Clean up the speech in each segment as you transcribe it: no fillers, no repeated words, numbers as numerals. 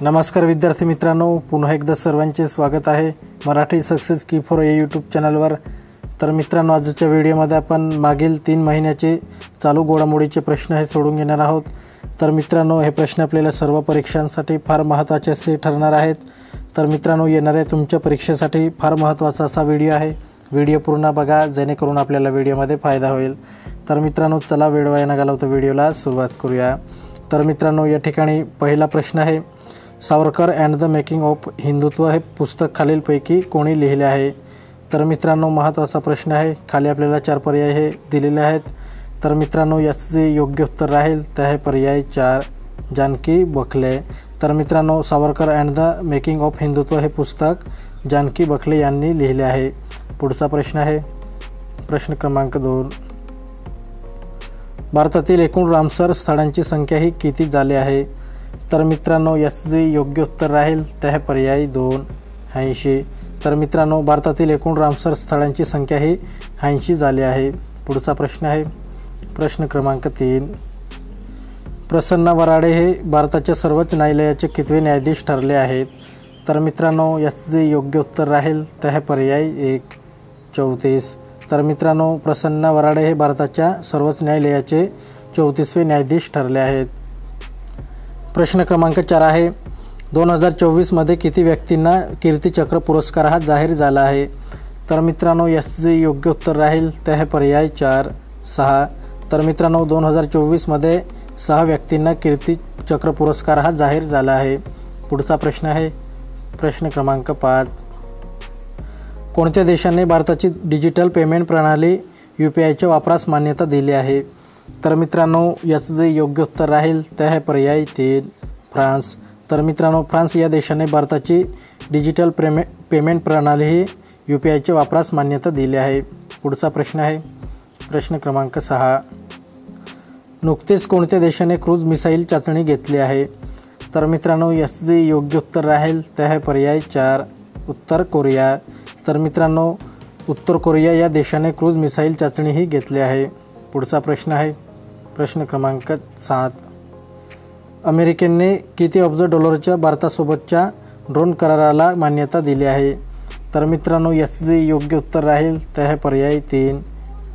नमस्कार विद्यार्थी मित्रांनो, पुन्हा एकदा सर्वांचे स्वागत आहे मराठी सक्सेस की फॉर या यूट्यूब चॅनलवर। तर मित्रांनो, आजच्या व्हिडिओमध्ये आपण मागील 3 महिन्याचे चालू घडामोडीचे प्रश्न हे सोडून घेणार आहोत। तर मित्रांनो, हे प्रश्न आपल्याला सर्व परीक्षांसाठी फार महत्त्वाचे असे ठरणार आहेत। तर मित्रांनो, येणाऱ्या तुमच्या परीक्षेसाठी फार महत्त्वाचा असा व्हिडिओ आहे। व्हिडिओ पूर्ण बघा जेणेकरून आपल्याला व्हिडिओमध्ये फायदा होईल। तर मित्रांनो, चला वेळ वाया न घालवता व्हिडिओला सुरुवात करूया। तर मित्रांनो, या ठिकाणी पहिला प्रश्न आहे, Savarkar and the making of Hindutva हे पुस्तक खालीलपैकी कोणी लिहिले आहे? तर मित्रांनो, महत्त्वाचा प्रश्न आहे। खाली आपल्याला 4 पर्याय हे दिलेले आहेत। तर मित्रांनो, याचे योग्य उत्तर राहील ते आहे पर्याय 4, जानकी बखले। तर मित्रांनो, Savarkar and the making of Hindutva हे पुस्तक जानकी बखले यांनी लिहिले आहे। पुढचा प्रश्न आहे, प्रश्न क्रमांक 2, भारतातील एकूण रामसर स्थळांची संख्या ही किती झाली आहे? तर मित्रांनो, याचे योग्य उत्तर राहील ते आहे पर्याय 2, 80। तर मित्रांनो, भारतातील एकूण रामसर स्थळांची संख्या ही 80 झाली आहे। पुढचा प्रश्न आहे, प्रश्न क्रमांक 3, प्रसन्न वराडे हे भारताच्या सर्वोच्च न्यायालयाचे कितवे न्यायाधीश ठरले आहेत? तर मित्रांनो, याचे योग्य उत्तर राहील ते आहे पर्याय 1, 34। तर मित्रांनो, प्रसन्न वराडे हे भारताच्या सर्वोच्च न्यायालयाचे 34वे न्यायाधीश ठरले आहेत। प्रश्न क्रमांक 4 आहे, 2024मध्ये किती व्यक्तींना कीर्तीचक्र पुरस्कार हा जाहीर झाला आहे? तर मित्रांनो, याचे योग्य उत्तर राहील ते आहे पर्याय 4, 6। तर मित्रांनो, 2024मध्ये 6 व्यक्तींना कीर्तीचक्र पुरस्कार हा जाहीर झाला आहे। पुढचा प्रश्न आहे, प्रश्न क्रमांक 5, कोणत्या देशाने भारताची डिजिटल पेमेंट प्रणाली UPIच्या वापरास मान्यता दिली आहे? तर मित्रांनो, याचे योग्य उत्तर राहील ते आहे पर्याय 3, फ्रान्स। तर मित्रांनो, फ्रान्स या देशाने भारताची डिजिटल पेमेंट प्रणाली ही UPIच्या वापरास मान्यता दिली आहे। पुढचा प्रश्न आहे, प्रश्न क्रमांक 6, नुकतेच कोणत्या देशाने क्रूज मिसाईल चाचणी घेतली आहे? तर मित्रांनो, याचे योग्य उत्तर राहील ते आहे पर्याय 4, उत्तर कोरिया। तर मित्रांनो, उत्तर कोरिया या देशाने क्रूज मिसाईल चाचणी ही घेतली आहे। पुढचा प्रश्न आहे, प्रश्न क्रमांक 7, अमेरिकेने किती अब्ज डॉलरच्या भारतासोबतच्या ड्रोन कराराला मान्यता दिली आहे? तर मित्रांनो, याचे योग्य उत्तर राहील ते आहे पर्याय 3,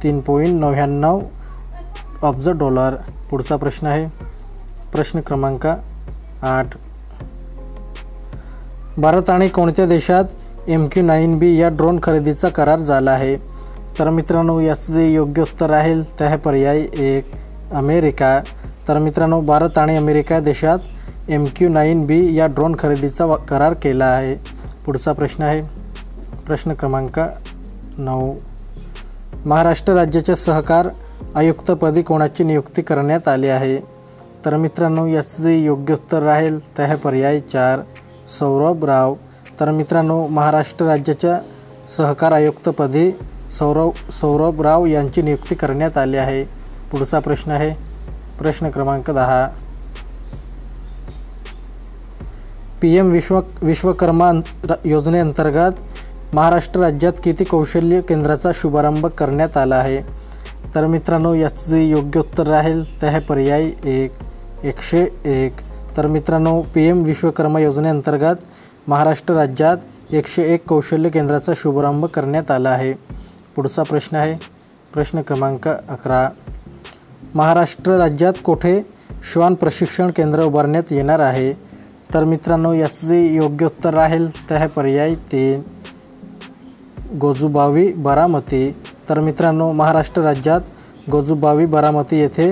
3.99 अब्ज डॉलर। पुढचा प्रश्न आहे, प्रश्न क्रमांक 8, भारत आणि कोणत्या देशात MQ-9B या ड्रोन खरेदीचा करार झाला आहे? तर मित्रांनो, याचे योग्य उत्तर राहील ते आहे पर्याय 1, अमेरिका। तर मित्रांनो, भारत आणि अमेरिका देशात MQ-9B या ड्रोन खरेदीचा करार केला आहे। पुढचा प्रश्न आहे, प्रश्न क्रमांक 9, महाराष्ट्र राज्याच्या सहकार आयुक्तपदी कोणाची नियुक्ती करण्यात आली आहे? तर मित्रांनो, याचे योग्य उत्तर राहील ते आहे पर्याय 4, सौरभ राव। तर मित्रांनो, महाराष्ट्र राज्याच्या सहकार आयुक्तपदी सौरभ राव यांची नियुक्ती करण्यात आली आहे। पुढचा प्रश्न आहे, प्रश्न क्रमांक 10, PM विश्वकर्मा योजनेअंतर्गत महाराष्ट्र राज्यात किती कौशल्य केंद्राचा शुभारंभ करण्यात आला आहे? तर मित्रांनो, याचे योग्य उत्तर राहील ते आहे पर्याय 1, 101। तर मित्रांनो, PM विश्वकर्मा योजनेअंतर्गत महाराष्ट्र राज्यात 101 कौशल्य केंद्राचा शुभारंभ करण्यात आला आहे। पुढचा प्रश्न आहे, प्रश्न क्रमांक 11, महाराष्ट्र राज्यात कोठे श्वान प्रशिक्षण केंद्र उभारण्यात येणार आहे? तर मित्रांनो, याचे योग्य उत्तर राहील ते आहे पर्याय 3, गोजुबावी बारामती। तर मित्रांनो, महाराष्ट्र राज्यात गोजुबावी बारामती येथे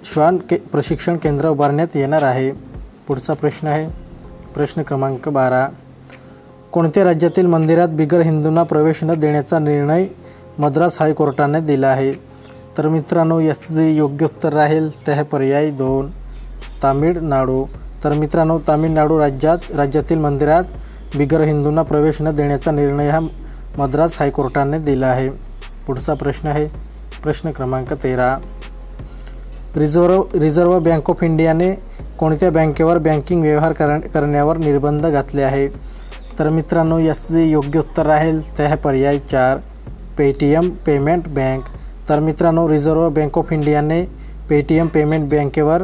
श्वान प्रशिक्षण केंद्र उभारण्यात येणार आहे। पुढचा प्रश्न आहे, प्रश्न क्रमांक 12, कोणत्या राज्यातील मंदिरात बिगर हिंदूंना प्रवेश न देण्याचा निर्णय मद्रास हायकोर्टाने दिला आहे? तर मित्रांनो, याचे योग्य उत्तर राहील ते आहे पर्याय 2, तामिळनाडू। तर मित्रांनो, तामिळनाडू राज्यातील मंदिरात बिगर हिंदूंना प्रवेश न देण्याचा निर्णय हा मद्रास हायकोर्टाने दिला आहे। पुढचा प्रश्न आहे, प्रश्न क्रमांक 13, रिझर्व्ह बँक ऑफ इंडियाने कोणत्या बँकेवर बँकिंग व्यवहार करण्यावर निर्बंध घातले आहे? तर मित्रांनो, याचे योग्य उत्तर राहील ते आहे पर्याय 4, पेटीएम पेमेंट बँक। तर मित्रांनो, रिझर्व्ह बँक ऑफ इंडियाने पेटीएम पेमेंट बँकेवर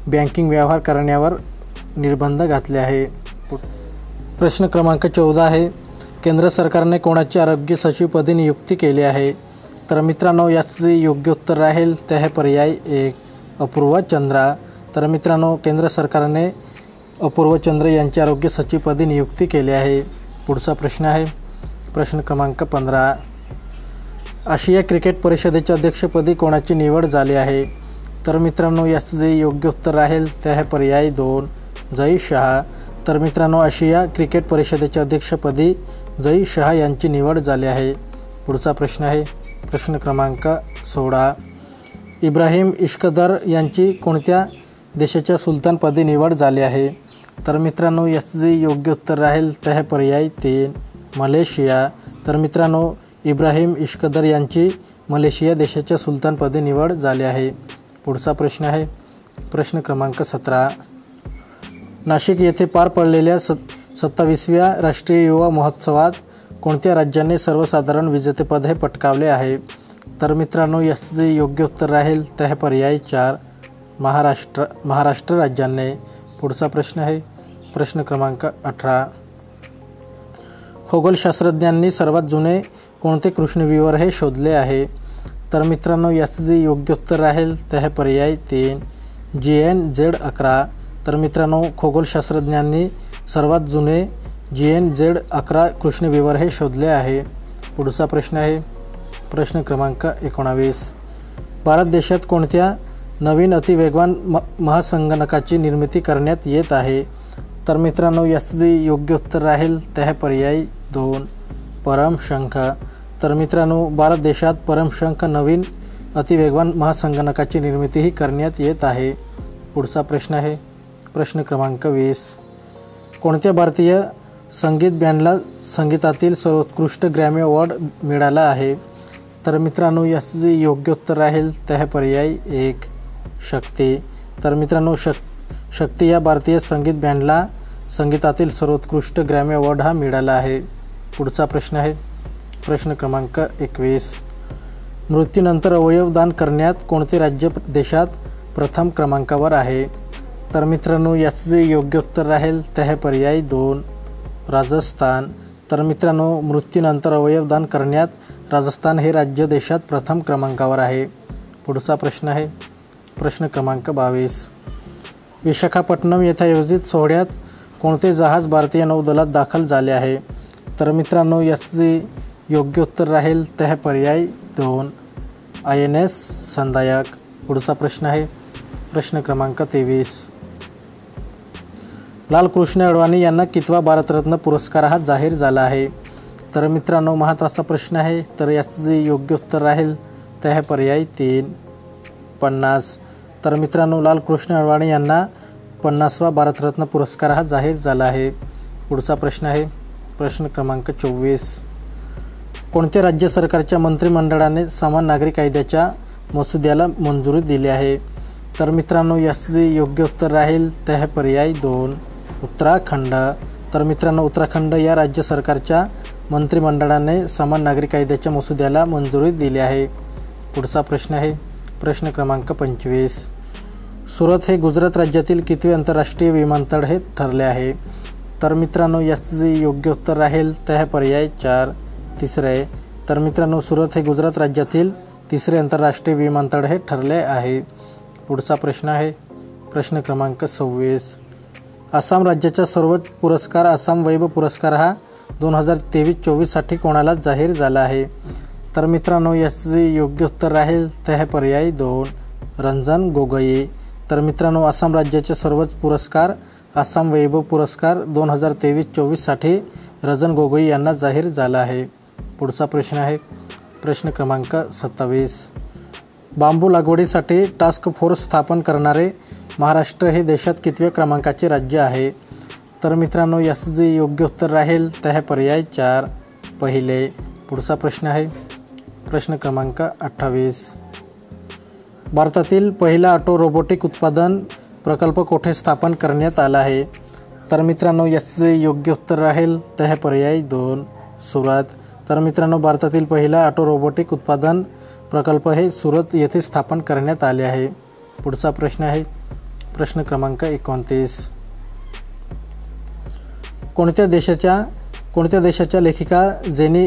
बँकिंग व्यवहार करण्यावर निर्बंध घातले आहे। प्रश्न क्रमांक 14 आहे, केंद्र सरकारने कोणाची आरोग्य सचिवपदी नियुक्ती केली आहे? तर मित्रांनो याचे योग्य उत्तर राहील ते आहे पर्याय 1 अपूर्वा चंद्रा। तर मित्रांनो केंद्र सरकारने अपूर्व चंद्र यांची आरोग्य सचिवपदी नियुक्ती केली आहे। पुढचा प्रश्न आहे प्रश्न क्रमांक 15, आशिया क्रिकेट परिषदेच्या अध्यक्षपदी कोणाची निवड झाली आहे? तर मित्रांनो याचे योग्य उत्तर राहील ते आहे पर्याय 2 जय शहा। तर मित्रांनो आशिया क्रिकेट परिषदेच्या अध्यक्षपदी जय शहा यांची निवड झाली आहे। पुढचा प्रश्न आहे प्रश्न क्रमांक 16, इब्राहिम इश्कदर यांची कोणत्या देशाच्या सुलतानपदी निवड झाली आहे? तर मित्रांनो याचे योग्य उत्तर राहील ते आहे पर्याय 3 मलेशिया। तर मित्रांनो इब्राहिम इश्कदर यांची मलेशिया देशाच्या सुलतानपदी निवड झाली आहे। पुढचा प्रश्न आहे प्रश्न क्रमांक 17, नाशिक येथे पार पडलेल्या 27व्या राष्ट्रीय युवा महोत्सवात कोणत्या राज्याने सर्वसाधारण विजेतेपद हे पटकावले आहे? तर मित्रांनो याचे योग्य उत्तर राहील ते आहे पर्याय 4 महाराष्ट्र राज्याने। पुढचा प्रश्न आहे प्रश्न क्रमांक 18, खगोलशास्त्रज्ञांनी सर्वात जुने कोणते कृष्णविवर हे शोधले आहे? तर मित्रांनो याचे योग्य उत्तर राहील ते आहे पर्याय 3 GNZ11। तर मित्रांनो खगोलशास्त्रज्ञांनी सर्वात जुने GNZ11 कृष्णविवर हे शोधले आहे। पुढचा प्रश्न आहे प्रश्न क्रमांक 19, भारत देशात कोणत्या नवीन अतिवेगवान महासंगणकाची निर्मिती करण्यात येत आहे? तर मित्रांनो याचे योग्य उत्तर राहील ते आहे पर्याय 2 परमशंख। तर मित्रांनो भारत देशात परमशंख नवीन अतिवेगवान महासंगणकाची निर्मितीही करण्यात येत आहे। पुढचा प्रश्न आहे प्रश्न क्रमांक 20, कोणत्या भारतीय संगीत बँडला संगीतातील सर्वोत्कृष्ट ग्रॅमी अवॉर्ड मिळाला आहे? तर मित्रांनो याचे योग्य उत्तर राहील ते आहे पर्याय 1 शक्ती। तर मित्रांनो शक्ती या भारतीय संगीत बँडला संगीतातील सर्वोत्कृष्ट ग्रॅमी अवॉर्ड हा मिळाला आहे। पुढचा प्रश्न आहे प्रश्न क्रमांक 21, मृत्यूनंतर अवयव दान करण्यात कोणते राज्य देशात प्रथम क्रमांकावर आहे? तर मित्रांनो याचे योग्य उत्तर राहील ते आहे पर्याय 2 राजस्थान। तर मित्रांनो मृत्यूनंतर अवयव दान करण्यात राजस्थान हे राज्य देशात प्रथम क्रमांकावर आहे। पुढचा प्रश्न आहे प्रश्न क्रमांक 22, विशाखापट्टणम येथे आयोजित सोहळ्यात कोणते जहाज भारतीय नौदलात दाखल झाले आहे? तर मित्रांनो याचे योग्य उत्तर राहील ते आहे पर्याय 2 INS संदायक। पुढचा प्रश्न आहे प्रश्न क्रमांक 23, लालकृष्ण अडवाणी यांना कितवा भारतरत्न पुरस्कार हा जाहीर झाला आहे? तर मित्रांनो महत्त्वाचा प्रश्न आहे। तर याचे योग्य उत्तर राहील ते आहे पर्याय 3 50। तर मित्रांनो लालकृष्ण अडवाणी यांना 50वा भारतरत्न पुरस्कार हा जाहीर झाला आहे। पुढचा प्रश्न आहे प्रश्न क्रमांक 24, कोणत्या राज्य सरकारच्या मंत्रिमंडळाने समान नागरी कायद्याच्या मसुद्याला मंजुरी दिली आहे? तर मित्रांनो याचे योग्य उत्तर राहील ते आहे पर्याय 2 उत्तराखंड। तर मित्रांनो उत्तराखंड या राज्य सरकारच्या मंत्रिमंडळाने समान नागरी कायद्याच्या मसुद्याला मंजुरी दिली आहे। पुढचा प्रश्न आहे प्रश्न क्रमांक 25, सुरत हे गुजरात राज्यातील कितवे आंतरराष्ट्रीय विमानतळ हे ठरले आहे? तर मित्रांनो याचे योग्य उत्तर राहील ते आहे पर्याय 4 तिसरे। तर मित्रांनो सुरत हे गुजरात राज्यातील तिसरे आंतरराष्ट्रीय विमानतळ हे ठरले आहे। पुढचा प्रश्न आहे प्रश्न क्रमांक 26, आसाम राज्याचा सर्वोच्च पुरस्कार आसाम वैभव पुरस्कार हा 2023-24 साठी कोणाला जाहीर झाला आहे? तर मित्रांनो याचे योग्य उत्तर राहील ते आहे पर्याय 2 रंजन गोगोई। तर मित्रांनो आसाम राज्याचे सर्वोच्च पुरस्कार आसाम वैभव पुरस्कार 2023-24 साठी रंजन गोगोई यांना जाहीर झाला आहे। पुढचा प्रश्न आहे प्रश्न क्रमांक 27, बांबू लागवडीसाठी टास्क फोर्स स्थापन करणारे महाराष्ट्र हे देशात कितव्या क्रमांकाचे राज्य आहे? तर मित्रांनो याचे योग्य उत्तर राहील ते आहे पर्याय 4 पहिले। पुढचा प्रश्न आहे प्रश्न क्रमांक 28, भारतातील पहिला ऑटो रोबोटिक उत्पादन प्रकल्प कोठे स्थापन करण्यात आला आहे? तर मित्रांनो याचे योग्य उत्तर राहील ते आहे पर्याय 2 सुरत। तर मित्रांनो भारतातील पहिला ऑटो रोबोटिक उत्पादन प्रकल्प हे सुरत येथे स्थापन करण्यात आले आहे। पुढचा प्रश्न आहे प्रश्न क्रमांक 29, कोणत्या देशाच्या लेखिका जेनी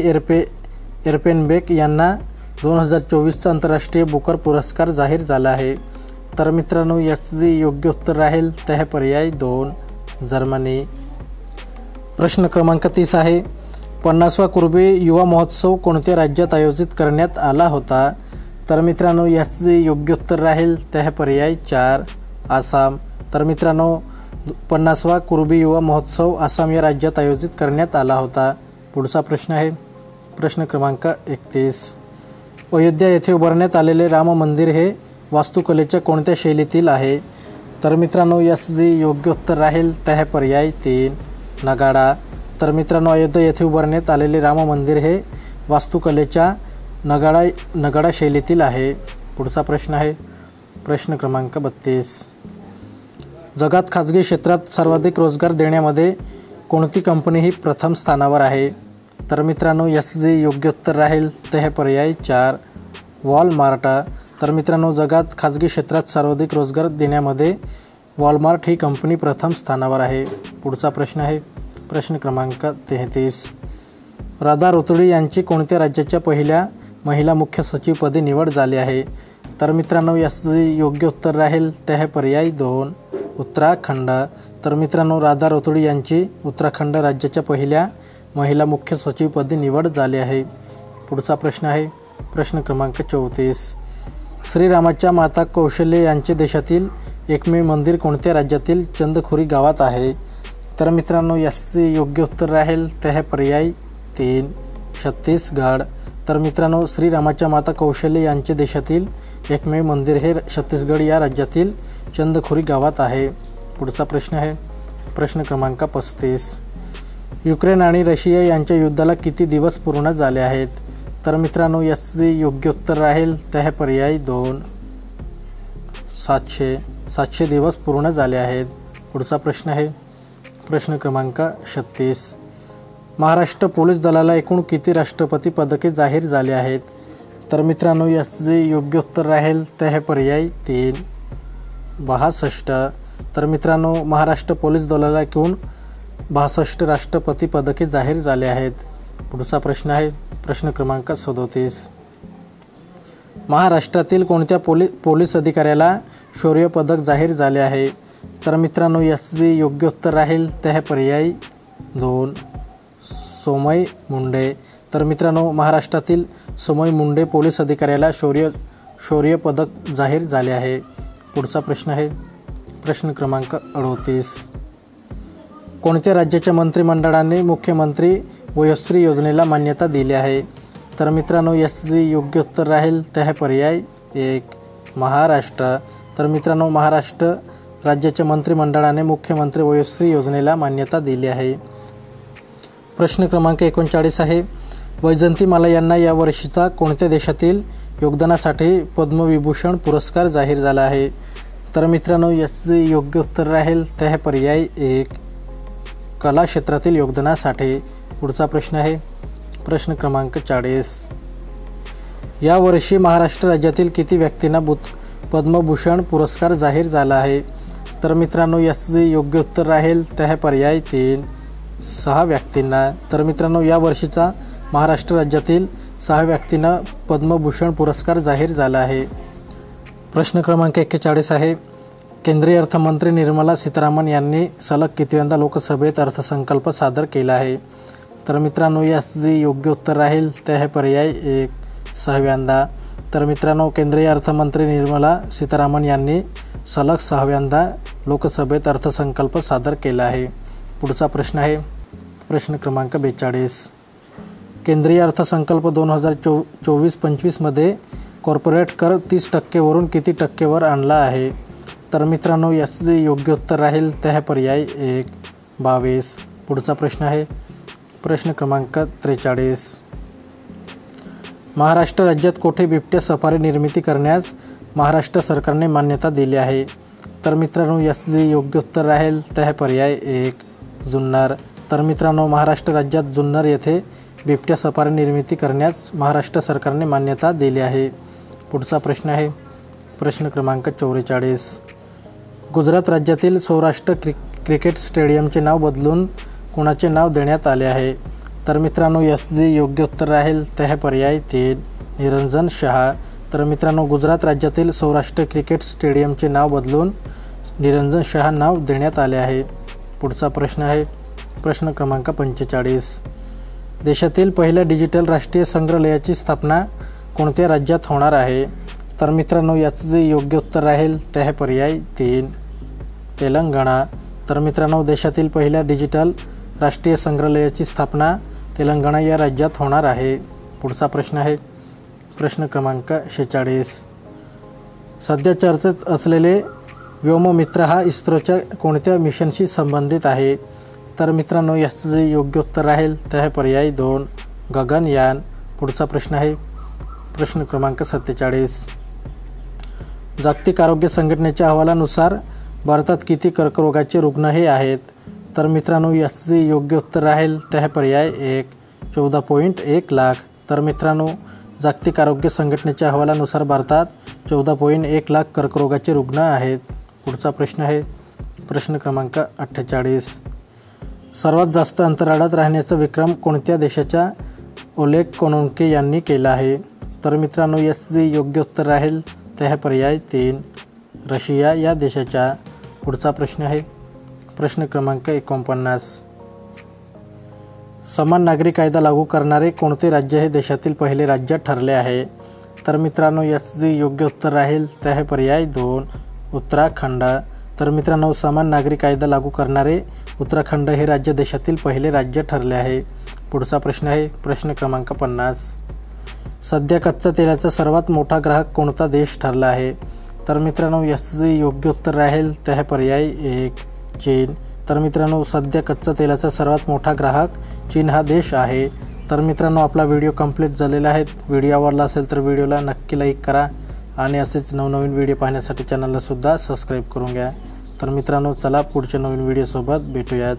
एरपेनबेक यांना 2024चा आंतरराष्ट्रीय बुकर पुरस्कार जाहीर झाला आहे? तर मित्रांनो याचं जे योग्य उत्तर राहील ते आहे पर्याय 2 जर्मनी. प्रश्न क्रमांक 30 आहे. 50वा कुर्बी युवा महोत्सव कोणत्या राज्यात आयोजित करण्यात आला होता? तर मित्रांनो याचं जे योग्य उत्तर राहील ते आहे पर्याय 4 आसाम. तर मित्रांनो 50वा कुर्बी युवा महोत्सव आसाम या राज्यात आयोजित करण्यात आला होता. पुढचा प्रश्न आहे प्रश्न क्रमांक 31. अयोध्या येथे उभारण्यात आलेले राम मंदिर हे वास्तुकलेच्या कोणत्या शैलीतील आहे? तर मित्रांनो याचं जे योग्य उत्तर राहील ते आहे पर्याय 3 नगाडा. तर मित्रांनो अयोध्या येथे उभारण्यात आलेले राम मंदिर हे वास्तुकलेच्या नगाडा शैलीतील आहे. पुढचा प्रश्न आहे प्रश्न क्रमांक 32. जगात खाजगी क्षेत्रात सर्वाधिक रोजगार देण्यामध्ये कोणती कंपनी ही प्रथम स्थानावर आहे? तर मित्रांनो याचं जे योग्य उत्तर राहील ते आहे पर्याय 4 वॉलमार्ट. तर मित्रांनो जगात खाजगी क्षेत्रात सर्वाधिक रोजगार देण्यामध्ये वॉलमार्ट ही कंपनी प्रथम स्थानावर आहे. पुढचा प्रश्न आहे प्रश्न क्रमांक 33. राधा रोतडी यांची कोणत्या राज्याच्या पहिल्या महिला मुख्य सचिवपदी निवड झाली आहे? तर मित्रांनो याचं जे योग्य उत्तर राहील ते आहे पर्याय 2 उत्तराखंड. तर मित्रांनो राधा रोतडी यांची उत्तराखंड राज्याच्या पहिल्या महिला मुख्य सचिवपदी निवड झाली आहे. पुढचा प्रश्न आहे प्रश्न क्रमांक 34. श्रीरामाच्या माता कौशल्य यांचे देशातील एकमेव मंदिर कोणत्या राज्यातील चंदखुरी गावात आहे? तर मित्रांनो याचे योग्य उत्तर राहील ते आहे पर्याय 3 छत्तीसगड. तर मित्रांनो श्रीरामाच्या माता कौशल्य यांचे देशातील एकमेव मंदिर हे छत्तीसगड या राज्यातील चंदखुरी गावात आहे. पुढचा प्रश्न आहे प्रश्न क्रमांक 35. युक्रेन आणि रशिया यांच्या युद्धाला किती दिवस पूर्ण झाले आहेत? तर मित्रांनो याचे योग्य उत्तर राहील ते आहे पर्याय 2 700 दिवस पूर्ण झाले आहेत. पुढचा प्रश्न आहे प्रश्न क्रमांक 36. महाराष्ट्र पोलीस दलाला एकूण किती राष्ट्रपती पदके जाहीर झाले आहेत? तर मित्रांनो याचे योग्य उत्तर राहील ते आहे पर्याय 3 62. तर मित्रांनो महाराष्ट्र पोलीस दलाला एकूण 62 राष्ट्रपती पदके जाहीर झाले आहेत. पुढचा प्रश्न आहे प्रश्न क्रमांक 37. महाराष्ट्रातील कोणत्या पोलीस अधिकाऱ्याला शौर्य पदक जाहीर झाले आहे? तर मित्रांनो याचे योग्य उत्तर राहील ते आहे पर्याय 2 सोमय मुंडे. तर मित्रांनो महाराष्ट्रातील सोमय मुंडे पोलीस अधिकाऱ्याला शौर्य पदक जाहीर झाले आहे. पुढचा प्रश्न आहे प्रश्न क्रमांक 38. कोणत्या राज्याच्या मंत्रिमंडळाने मुख्यमंत्री वयोश्री योजनेला मान्यता दिली आहे? तर मित्रांनो याचे योग्य उत्तर राहील ते आहे पर्याय 1 महाराष्ट्र. तर मित्रांनो महाराष्ट्र राज्याच्या मंत्रिमंडळाने मुख्यमंत्री वयोश्री योजनेला मान्यता दिली आहे. प्रश्न क्रमांक 39 आहे. वैजंतीमाला यांना या वर्षीचा कोणत्या देशातील योगदानासाठी पद्मविभूषण पुरस्कार जाहीर झाला आहे? तर मित्रांनो याचे योग्य उत्तर राहील ते आहे पर्याय 1 कला क्षेत्रातील योगदानासाठी. पुढचा प्रश्न आहे प्रश्न क्रमांक 40. यावर्षी महाराष्ट्र राज्यातील किती व्यक्तींना पद्मभूषण पुरस्कार जाहीर झाला आहे? तर मित्रांनो याचे योग्य उत्तर राहील ते आहे पर्याय 3 6 व्यक्तींना. तर मित्रांनो या वर्षीचा महाराष्ट्र राज्यातील 6 व्यक्तींना पद्मभूषण पुरस्कार जाहीर झाला आहे. प्रश्न क्रमांक 41 आहे. केंद्रीय अर्थमंत्री निर्मला सीतारामन यांनी सलग कितव्यांदा लोकसभेत अर्थसंकल्प सादर केला आहे? तर मित्रांनो याचे योग्य उत्तर राहील ते आहे पर्याय 1 6व्यांदा. तर मित्रांनो केंद्रीय अर्थमंत्री निर्मला सीतारामन यांनी सलग 6व्यांदा लोकसभेत अर्थसंकल्प सादर केला आहे. पुढचा प्रश्न आहे प्रश्न क्रमांक 42. केंद्रीय अर्थसंकल्प 2024-25 मध्ये कॉर्पोरेट कर 30% वरून किती टक्केवर आणला आहे? तर मित्रांनो याचे योग्य उत्तर राहील ते आहे पर्याय 1 22. पुढचा प्रश्न आहे प्रश्न क्रमांक 43. महाराष्ट्र राज्यात कोठे बिबट्या सफारी निर्मिती करण्यास महाराष्ट्र सरकारने मान्यता दिली आहे? तर मित्रांनो याचे योग्य उत्तर राहील ते आहे पर्याय 1 जुन्नर. तर मित्रांनो महाराष्ट्र राज्यात जुन्नर येथे बिबट्या सफारी निर्मिती करण्यास महाराष्ट्र सरकारने मान्यता दिली आहे. पुढचा प्रश्न आहे प्रश्न क्रमांक 44. गुजरात राज्यातील सौराष्ट्र क्रिकेट स्टेडियमचे नाव बदलून कुणाचे नाव देण्यात आले आहे? तर मित्रांनो यास जे योग्य उत्तर राहील ते आहे पर्याय 3 निरंजन शहा. तर मित्रांनो गुजरात राज्यातील सौराष्ट्र क्रिकेट स्टेडियमचे नाव बदलून निरंजन शहा नाव देण्यात आले आहे. पुढचा प्रश्न आहे प्रश्न क्रमांक 45. देशातील पहिल्या डिजिटल राष्ट्रीय संग्रहालयाची स्थापना कोणत्या राज्यात होणार आहे? तर मित्रांनो याचं जे योग्य उत्तर राहील ते आहे पर्याय 3 तेलंगणा. तर मित्रांनो देशातील पहिल्या डिजिटल राष्ट्रीय संग्रहालयाची स्थापना तेलंगणा या राज्यात होणार आहे. पुढचा प्रश्न आहे प्रश्न क्रमांक 46. सध्या चर्चेत असलेले व्योममित्र हा इस्रोच्या कोणत्या मिशनशी संबंधित आहे? तर मित्रांनो याचं जे योग्य उत्तर राहील ते आहे पर्याय 2 गगनयान. पुढचा प्रश्न आहे प्रश्न क्रमांक 47. जागतिक आरोग्य संघटनेच्या अहवालानुसार भारतात किती कर्करोगाचे रुग्ण हे आहेत? तर मित्रांनो याचं जे योग्य उत्तर राहील ते आहे पर्याय 1 14.1 लाख. तर मित्रांनो जागतिक आरोग्य संघटनेच्या अहवालानुसार भारतात 14.1 लाख कर्करोगाचे रुग्ण आहेत. पुढचा प्रश्न आहे प्रश्न क्रमांक 48. सर्वात जास्त अंतराळात राहण्याचा विक्रम कोणत्या देशाच्या ओलेग कोनोन्के यांनी केला आहे? तर मित्रांनो याचं जे योग्य उत्तर राहील ते आहे पर्याय 3 रशिया या देशाच्या. पुढचा प्रश्न आहे प्रश्न क्रमांक 49. समान नागरी कायदा लागू करणारे कोणते राज्य हे देशातील पहिले राज्य ठरले आहे? तर मित्रांनो याचं जे योग्य उत्तर राहील ते आहे पर्याय 2 उत्तराखंड. तर मित्रांनो समान नागरी कायदा लागू करणारे उत्तराखंड हे राज्य देशातील पहिले राज्य ठरले आहे. पुढचा प्रश्न आहे प्रश्न क्रमांक 50. सध्या कच्च्या तेलाचा सर्वात मोठा ग्राहक कोणता देश ठरला आहे? तर मित्रांनो याचं जे योग्य उत्तर राहील ते आहे पर्याय 1 चीन. तर मित्रांनो सध्या कच्च्या तेलाचा सर्वात मोठा ग्राहक चीन हा देश आहे. तर मित्रांनो आपला व्हिडिओ कंप्लीट झालेला आहे. व्हिडिओ आवडला असेल तर व्हिडिओला नक्की लाईक करा आणि असेच नवनवीन व्हिडिओ पाहण्यासाठी चॅनलला सुद्धा सबस्क्राईब करून घ्या. तर मित्रांनो चला पुढच्या नवीन व्हिडिओसोबत भेटूयात.